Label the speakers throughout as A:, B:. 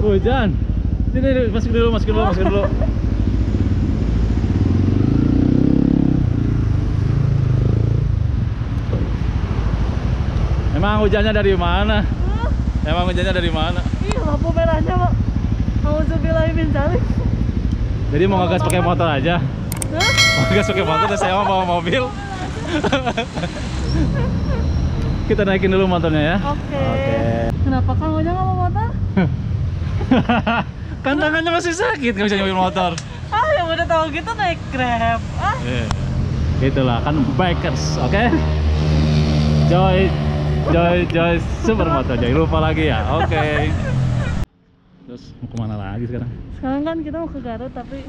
A: Hujan. Sini masukin dulu, masukin dulu, masukin dulu. Emang hujannya dari mana? Emang hujannya dari mana?
B: Ih, lampu merahnya, Pak. Auzubillahi min dzalik.
A: Jadi mau ngegas pakai motor aja?
B: Hah?
A: Mau ngegas pakai motor dan saya mau bawa mobil. Kita naikin dulu motornya ya.
B: Oke. Kenapa Kang Ojang nggak mau motor?
A: Kan tangannya masih sakit nggak bisa nyobain motor.
B: Ah, ya udah tahu gitu naik Grab. Ah.
A: Itulah kan bikers, oke? Joy Supermoto, jangan lupa lagi ya, oke. Terus mau kemana lagi sekarang?
B: Sekarang kan kita mau ke Garut, tapi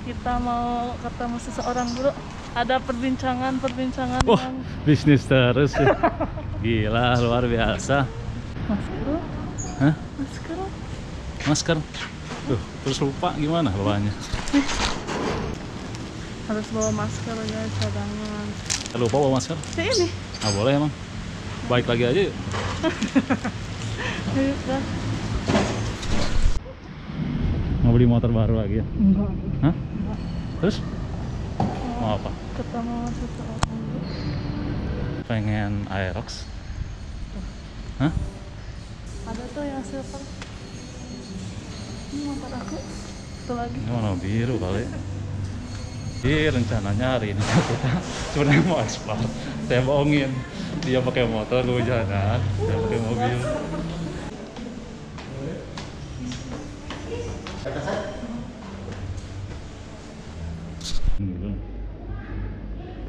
B: kita mau ketemu seseorang dulu. Ada perbincangan
A: Wah,
B: yang
A: bisnis terus ya. Gila, luar biasa.
B: masker.
A: Hah?
B: Masker.
A: Masker. Tuh, terus lupa gimana bawanya?
B: Harus bawa masker guys, cadangan.
A: Lupa bawa masker?
B: Ini.
A: Nggak boleh emang. Baik lagi aja yuk.
B: Ayo, dah.
A: Mau beli motor baru lagi ya?
B: Enggak.
A: Hah? Terus? Mau apa?
B: Ketemu seseorang dulu.
A: Pengen Aerox? Hah?
B: Ada tuh yang silver. Ini motor aku. Satu lagi.
A: Ini warna biru kali. Jadi rencananya hari ini kita sebenarnya mau explore. Saya bohongin. Dia pakai motor, gue jalan. Saya pakai mobil.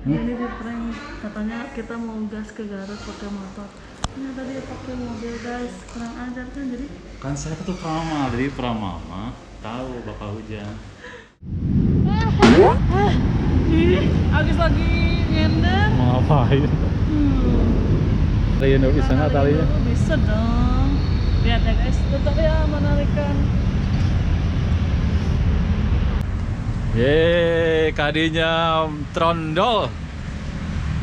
B: Ini di prank, katanya kita mau gas ke Garut pakai motor. Ternyata dia pakai mobil guys, kurang ajar kan jadi.
A: Kan saya tuh peramal, jadi pramama tahu bakal hujan.
B: Ih, Agis lagi nyender.
A: Mau ngapain? Talinya udah bisa nggak talinya?
B: Bisa dong. Lihat ya guys, tetap ya menarikan.
A: Yeay, kadinya trondol.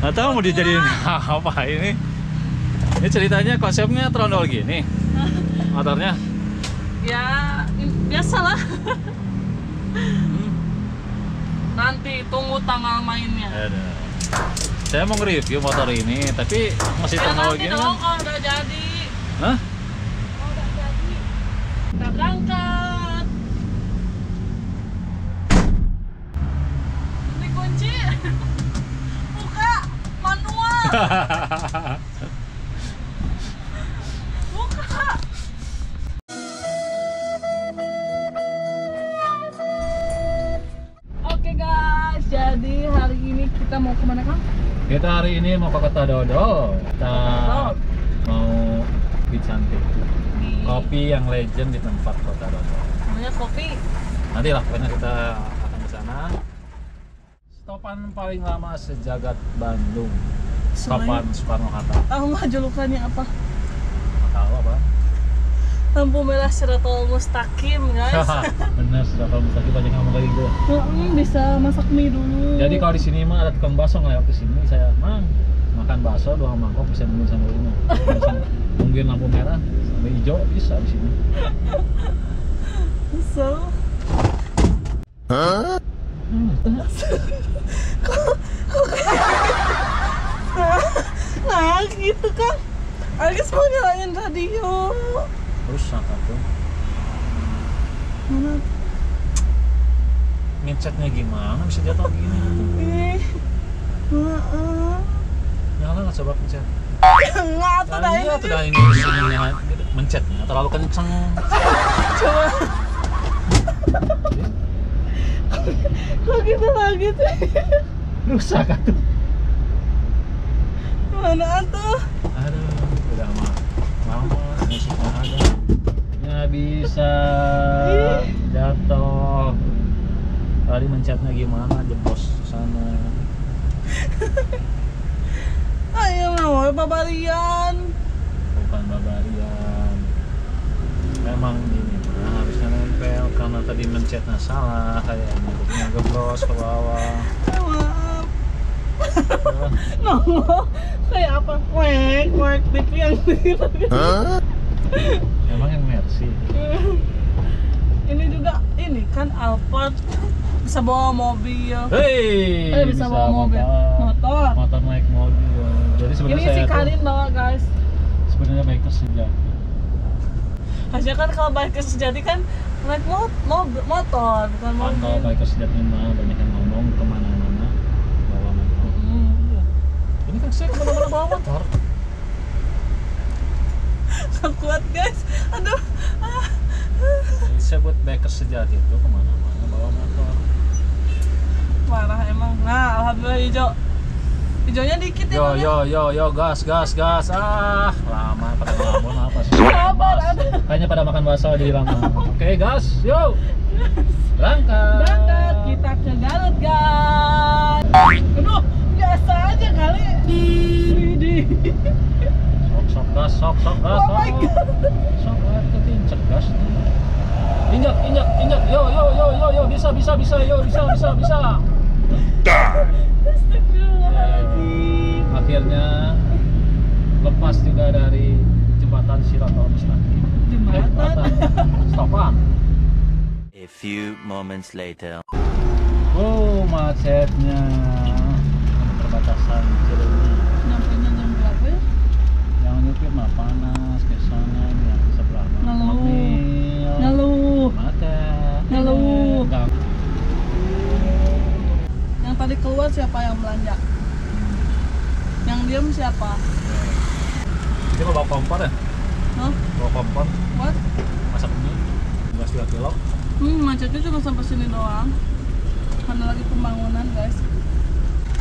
A: Nggak tahu mau dijadiin apa ini. Ini ceritanya konsepnya trondol gini. Motornya?
B: Ya, biasalah. Nanti tunggu tanggal mainnya.
A: Ada. Saya mau nge-review motor ini, tapi masih trondol
B: Nanti
A: gini
B: dong
A: kan?
B: kalau udah jadi.
A: Hah?
B: Kalau udah jadi, kita berangkat. Dikunci. Buka manual. Buka. Oke guys, jadi hari ini kita mau kemana Kang?
A: Kita hari ini mau ke Kota Dodol. Kita mau kopi cantik.
B: Di
A: Kopi yang legend di tempat Kota Dodol.
B: namanya kopi.
A: Nanti lah pokoknya kita akan ke sana. Stopan paling lama sejagat Bandung. Stopan Soekarno-Hatta.
B: Tahu nggak julukannya apa?
A: Nggak tahu apa?
B: Lampu merah Siratul Mustaqim guys.
A: Bener, sudah kalau misalnya banyak ngomong kayak gitu.
B: Bisa masak mie dulu.
A: Jadi kalau di sini mah ada tukang bakso ngelewat ke sini, saya makan bakso 2 mangkok bisa nungguin sampai ini. Nungguin lampu merah sampai hijau bisa di sini.
B: So. Nah, gitu kan. Agis mau nyalain radio.
A: Rusak tuh.
B: Mana?
A: Ngecatnya gimana bisa jatuh gini?
B: Ih. Maaf.
A: Nyala nggak coba pencet?
B: Enggak tuh dah ini.
A: Tuh dah ini sininya mencetnya terlalu kenceng.
B: Coba. Kok gitu lagi sih?
A: Rusak tuh.
B: Mana tuh?
A: Aduh, udah lama musiknya ada. Nggak bisa jatuh. Tadi mencetnya gimana? Jeblos sana.
B: Ayo mau babarian.
A: Bukan babarian. Memang ini harusnya nempel karena tadi mencetnya salah, kayak bentuknya geblos ke bawah.
B: Maaf. Nongol kayak apa? Wek, TV yang gitu.
A: Emang yang Mercy.
B: Ini juga ini kan Alphard bisa bawa mobil. Bisa bawa mobil, motor.
A: Motor naik mobil. Jadi
B: Ini
A: sebenarnya
B: si
A: saya
B: Karin bawa guys.
A: sebenarnya bikers sejati.
B: Harusnya kan kalau bikers sejati kan naik motor bukan
A: Kan kalau
B: mobil.
A: bikers sejati mah banyak yang ngomong kemana-mana bawa motor.
B: Iya.
A: Ini kan saya kemana-mana bawa motor.
B: Gak kuat guys. Aduh.
A: Jadi saya buat bikers sejati itu kemana-mana bawa motor.
B: Parah emang. Nah, alhamdulillah hijau. Hijaunya dikit ya. Bang, ya?
A: Yo, gas. Ah, lama pada ngelamun apa sih?
B: Sabar,
A: Kayaknya pada makan bakso jadi lama. Oke, gas, yo. Berangkat.
B: Berangkat kita ke Garut guys. Aduh, biasa aja kali. Widih.
A: Sok gas.
B: Oh my God.
A: Sok itu pincet gas. Injak. Yo, bisa.
B: Astagfirullahaladzim.
A: Akhirnya lepas juga dari jembatan Siratul Mustaqim.
B: Jembatan.
A: Stopan.
C: A few moments later.
A: Oh, macetnya. Perbatasan Cileunyi.
B: Nyampenya jam berapa ya?
A: Yang nyupir mah panas ke sana, yang sebelah mah ngemil.
B: Ngeluh.
A: Macet.
B: Ngeluh.
A: Gang.
B: Yang tadi keluar siapa yang belanja? Yang diem siapa?
A: Ini mau bawa kompor ya?
B: Hah?
A: Bawa kompor,
B: What?
A: masak mie, gas 3 kilo.
B: Macetnya cuma sampai sini doang. Mana lagi pembangunan guys.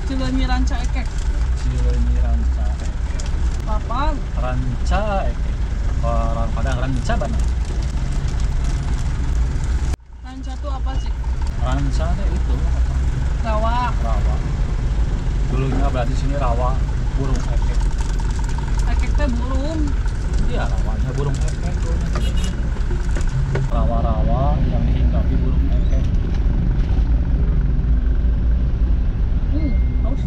B: Cileunyi Ranca Ekek.
A: Cileunyi Ranca Ekek.
B: Lapang.
A: Ranca Ekek. Orang Padang Ranca mana?
B: Ranca tuh apa sih?
A: Ranca itu apa?
B: Rawa.
A: Rawa. Dulunya berarti sini rawa burung ekek.
B: Ekek teh burung.
A: Iya, rawanya burung ekek. Rawa-rawa yang dihinggapi burung ekek.
B: Haus.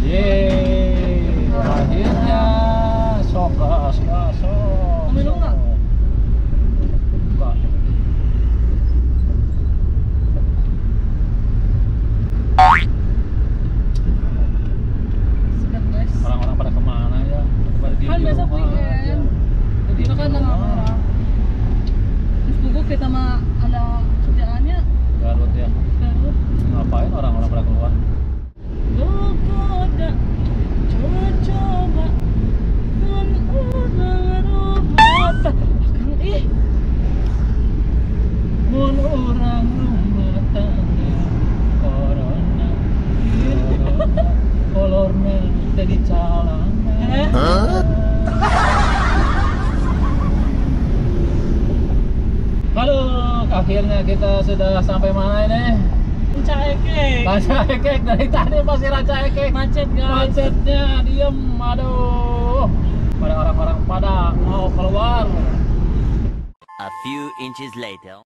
A: Yeay, akhirnya sok gas.
B: Mau minum nggak?
A: Enggak.
B: Sedap guys.
A: Orang-orang pada kemana ya? Pada diem
B: Kan
A: di
B: besok
A: rumah
B: weekend.
A: aja. Diem
B: Itu
A: di
B: kan nggak
A: rumah.
B: orang. Terus buku kita mah ada kerjaannya.
A: Garut ya.
B: Garut.
A: Ngapain orang-orang pada keluar?
B: Gogoda coba kan orang rumah Kang ih
A: Mun orang rumah tangga corona kolorna jadi calana. Halo, akhirnya kita sudah sampai mana ini?
B: Ranca Ekek.
A: Ranca Ekek, dari tadi masih Ranca Ekek.
B: Macet guys.
A: Macetnya diem, aduh. Pada orang-orang pada mau keluar.
C: A few inches later.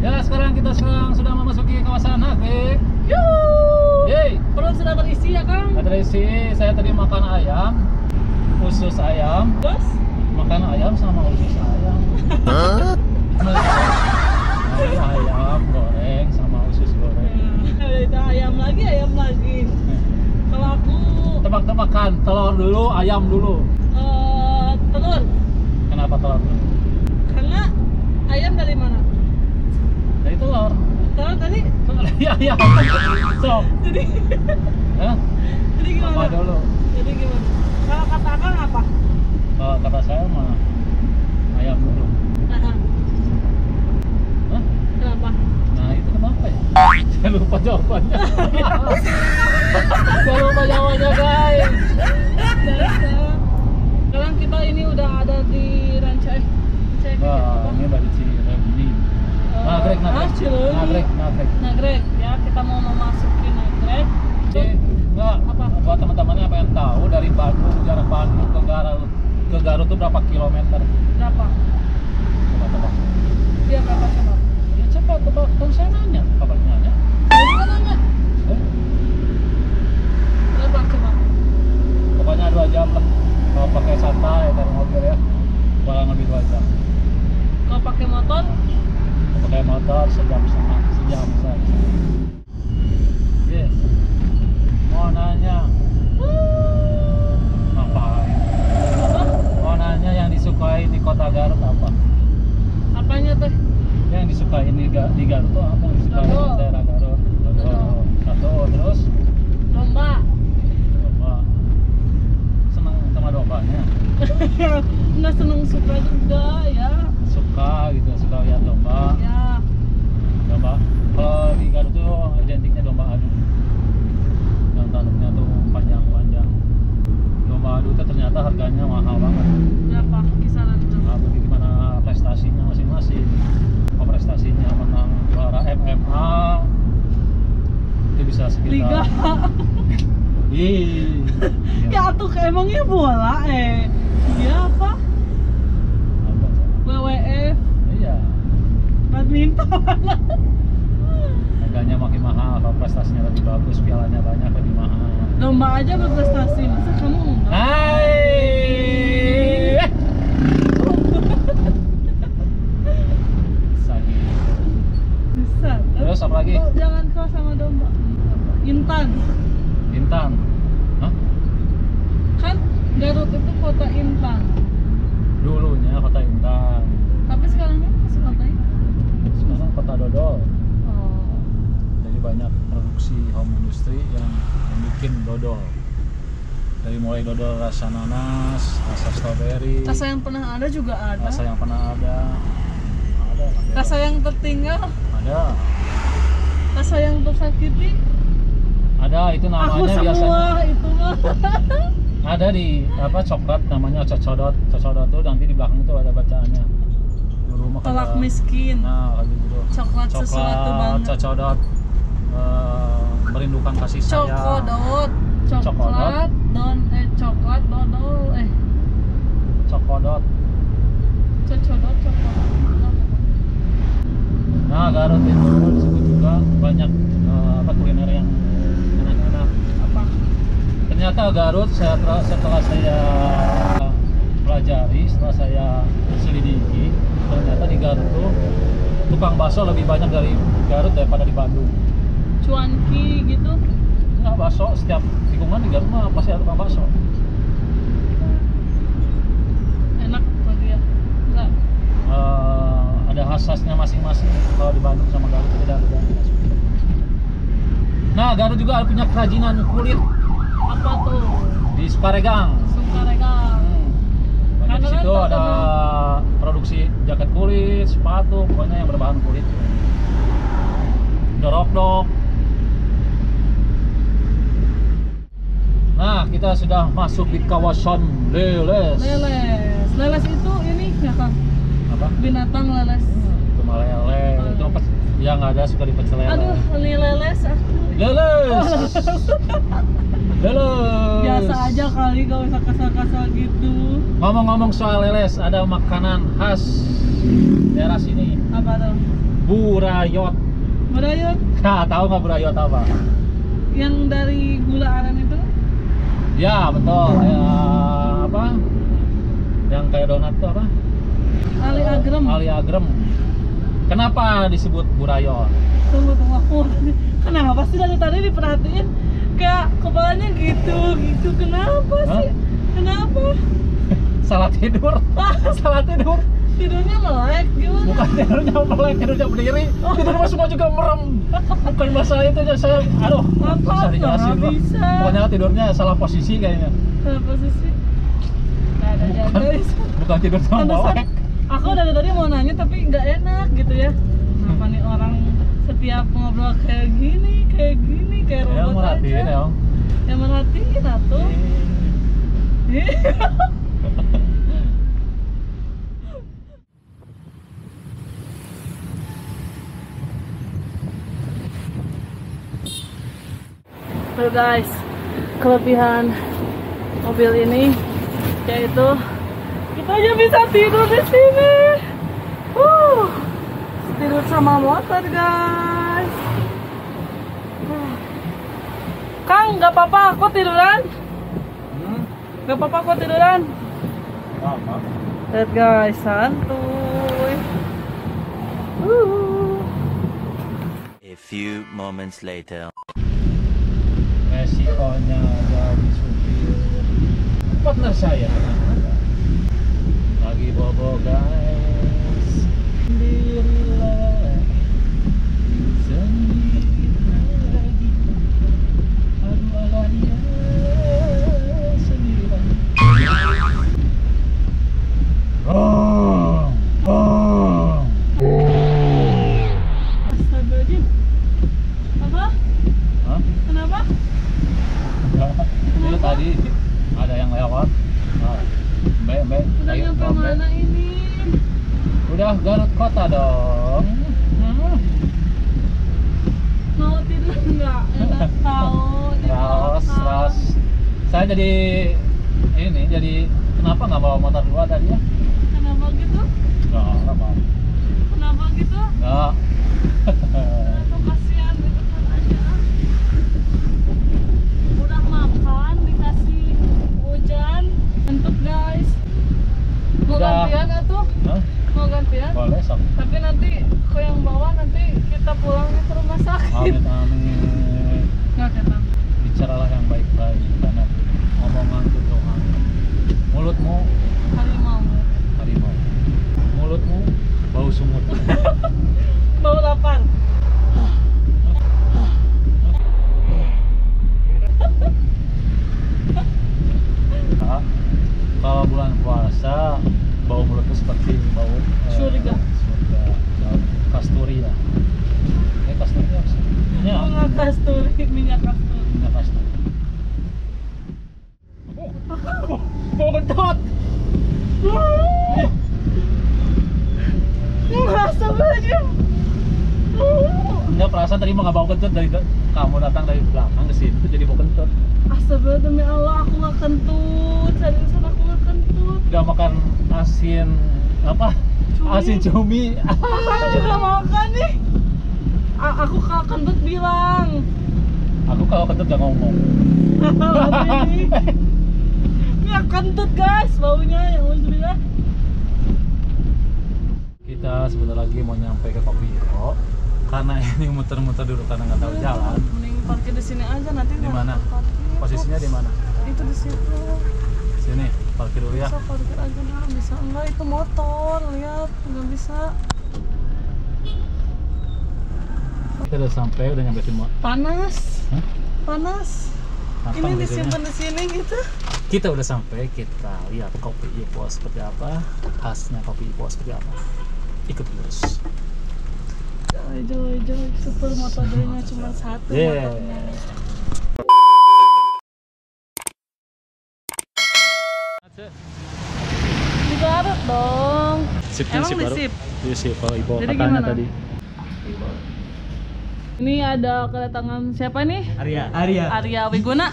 A: Ya, sekarang kita sudah memasuki kawasan Nagrek.
B: Yuhu.
A: Yeay,
B: Perut sudah terisi ya Kang?
A: ada isi. Saya tadi makan ayam, usus ayam,
B: Terus?
A: makan ayam sama usus ayam. Ayam goreng sama usus goreng.
B: Itu ayam lagi. Kalau aku
A: Tebak-tebakan, telur dulu, ayam dulu.
B: telur.
A: Kenapa telur dulu?
B: Karena ayam dari mana?
A: Dari telur.
B: Telur tadi.
A: Iya, ayam. So,
B: Jadi
A: Hah?
B: jadi
A: Apa
B: gimana?
A: dulu?
B: Jadi gimana? Kalau kata Akang apa?
A: Kalau kata saya mah ayam dulu.
B: Nah,
A: Hah?
B: kenapa?
A: Nah, itu kenapa ya? Saya lupa jawabannya. Saya lupa jawabannya, guys.
B: Dasar. Sekarang kita ini udah ada di Ranca Ekek.
A: Wah, ini dari Cileunyi. Nagrek.
B: Cileunyi. Nagrek ya, kita mau memasuki Nagrek.
A: Enggak,
B: Apa?
A: buat teman-temannya yang pengen tahu dari Bandung, jarak Bandung ke Garut itu berapa kilometer?
B: Berapa?
A: Coba tebak.
B: Dia berapa coba?
A: Ya cepat tebak, kan saya nanya. Kapan nanya?
B: Saya juga nanya.
A: Eh?
B: ya nggak seneng suka juga ya.
A: Suka gitu, suka lihat domba.
B: Ya.
A: Domba. Kalau di Garut tuh identiknya domba adu. Yang tanduknya tuh panjang-panjang. Domba adu tuh ternyata harganya mahal banget.
B: Berapa kisaran itu?
A: Nah, bagaimana prestasinya masing-masing. Kalau prestasinya menang juara MMA itu bisa sekitar
B: Liga.
A: Ih.
B: Ya tuh emangnya bola iya apa? WWF
A: Iya.
B: badminton.
A: Harganya makin mahal, kalau prestasinya lebih bagus, pialanya banyak, lebih mahal.
B: Domba aja berprestasi, masa kamu enggak?
A: Hai. Sakit.
B: Bisa.
A: Terus apa lagi?
B: Oh, jangan kau sama domba. Intan.
A: Intan. Hah?
B: Kan Garut itu kota Intan.
A: Dulunya kota Intan.
B: Tapi sekarang kan masih kota Intan.
A: Sekarang kota dodol.
B: Oh.
A: Jadi banyak produksi home industry yang bikin dodol. Dari mulai dodol rasa nanas, rasa strawberry,
B: Rasa yang pernah ada juga ada.
A: rasa yang pernah ada. Ada.
B: Rasa yang tertinggal,
A: Ada.
B: rasa yang tersakiti.
A: Ada, itu namanya
B: Aku semua
A: biasanya.
B: itu mah.
A: Ada di apa coklat namanya cocodot. Cocodot tuh nanti di belakang tuh ada bacaannya. Dulu mah
B: Telak
A: kata-
B: miskin.
A: Nah, kayak gitu.
B: Coklat sesuatu banget.
A: Cocodot. Merindukan kasih sayang.
B: Cokodot. Coklat
A: Cokodot.
B: coklat dodol
A: Cokodot.
B: cocodot coklat.
A: Nah, Garut itu disebut juga banyak kuliner yang enak-enak.
B: Apa?
A: Ternyata Garut setelah saya pelajari, setelah saya selidiki, ternyata di Garut tuh tukang bakso lebih banyak dari Garut daripada di Bandung.
B: Cuanki gitu.
A: Enggak, bakso setiap tikungan di Garut mah pasti ada tukang bakso.
B: Enak lagi ya. Enggak.
A: Ada khasnya masing-masing. Kalau di Bandung sama Garut beda. Nah, Garut juga punya kerajinan kulit
B: Apa tuh?
A: di Sukaregang.
B: Sukaregang.
A: Banyak di
B: Karena
A: situ
B: kan
A: ada produksi jaket kulit, sepatu, pokoknya yang berbahan kulit. Dorok-dok. Nah, kita sudah masuk di kawasan Leles.
B: Leles itu ini ya Kang,
A: Apa?
B: binatang leles.
A: Itu mah lele. Itu yang ada suka dipecel lele.
B: Aduh, ini leles aku.
A: Leles. Leles.
B: Biasa aja kali gak usah kasar-kasar gitu.
A: Ngomong-ngomong soal leles, ada makanan khas daerah sini.
B: Apa tuh?
A: Burayot.
B: Berayut
A: Nah, tahu nggak burayot apa?
B: yang dari gula aren itu?
A: Ya, betul. Kayak apa? Yang kayak donat tuh apa?
B: Ali agrem.
A: Ali agrem. Kenapa disebut burayot?
B: Tunggu aku. Kenapa sih dari tadi diperhatiin kayak kepalanya gitu. Kenapa sih?
A: Hah?
B: Kenapa?
A: Salah tidur. Salah tidur.
B: Tidurnya melek gimana?
A: Bukan tidurnya melek, tidurnya berdiri. Tidur mah semua juga merem. Bukan masalah itu aja saya. Aduh, nggak bisa dijelasin
B: Nggak
A: loh.
B: bisa.
A: Pokoknya tidurnya salah posisi kayaknya.
B: Kenapa posisi? Nggak ada guys.
A: Bukan tidur sama
B: Pantesan
A: melek.
B: aku dari tadi mau nanya tapi nggak enak gitu ya. Kenapa nih orang setiap ngobrol kayak gini, kayak
A: Ya,
B: robot
A: merhatiin
B: aja.
A: ya.
B: Ya merhatiin atuh. Tuh guys, kelebihan mobil ini yaitu kita aja bisa tidur di sini. Tidur sama motor guys. Kang, nggak apa-apa aku tiduran? Nggak apa-apa aku tiduran?
A: Apa?
B: Lihat guys, santuy.
C: A few moments later.
A: Resikonya jadi supir. Partner saya tenang aja. Lagi bobo guys. Sendirilah. Sendiri lagi. Aduh alahnya. Sendiri lagi. tadi ada yang lewat. Nah, Mbak,
B: Udah
A: ayo,
B: nyampe
A: Mbak.
B: mana ini?
A: Udah Garut Kota dong.
B: Mau tidur nggak? Enak tahu.
A: Ras. Saya jadi kenapa nggak bawa motor dua tadi ya?
B: Kenapa gitu?
A: Nggak mau.
B: Kenapa gitu?
A: Nggak.
B: Tuh kasihan gitu kan aja. Udah makan dikasih hujan, ngantuk guys. Mau
A: Udah.
B: gantian atuh?
A: Hah?
B: Mau gantian?
A: Boleh sok.
B: Tapi nanti ke yang bawah nanti kita pulangnya ke rumah sakit.
A: Amin.
B: Nggak ketang.
A: Bicaralah yang baik-baik karena omongan itu doa. Mulutmu
B: Harimau.
A: harimau. Mulutmu bau sungut.
B: Bau lapar.
A: Nah, kalau bulan puasa bau mulutku seperti bau
B: Surga.
A: surga, bau kasturi ya. Kasturi apa sih? Ya,
B: Bunga kasturi, minyak kasturi.
A: minyak kasturi.
B: Bodot. Merasa aja.
A: Enggak, perasaan tadi mau nggak bau kentut dari kamu datang dari belakang ke situ jadi bau kentut.
B: Astagfirullah, demi Allah aku nggak kentut. Seriusan aku nggak kentut.
A: Udah makan asin apa?
B: Cumi.
A: Asin cumi.
B: Aku juga makan nih. Aku kalau kentut bilang.
A: Aku kalau kentut gak ngomong.
B: Ini ya kentut guys, baunya yang alhamdulillah.
A: Kita sebentar lagi mau nyampe ke Kopi Hero karena ini muter-muter dulu karena nggak tahu jalan.
B: Mending parkir di sini aja nanti.
A: Di
B: kalau
A: mana?
B: parkir.
A: Posisinya di mana?
B: Itu di situ.
A: Sini, parkir dulu ya.
B: Bisa parkir aja dulu, bisa enggak itu motor, lihat nggak bisa.
A: Kita udah sampai, udah nyampe semua.
B: Panas,
A: Hah?
B: panas.
A: Matang
B: Ini
A: videonya.
B: disimpan di sini gitu.
A: Kita udah sampai, kita lihat Kopi Ipo seperti apa, khasnya Kopi Ipo seperti apa. Ikut terus.
B: Joy, super motornya cuma satu
A: Yeah.
B: motornya. Di Garut dong. Emang di sip?
A: Di sip, kalau Ipo
B: Jadi
A: katanya
B: gimana?
A: tadi.
B: Ini ada kedatangan siapa nih?
D: Arya.
B: Arya Wiguna.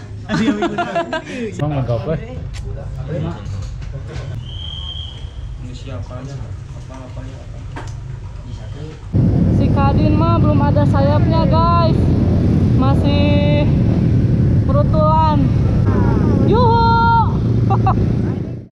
A: Emang nggak apa?
B: Si Kadin mah belum ada sayapnya guys, masih berutulan. Yuhu.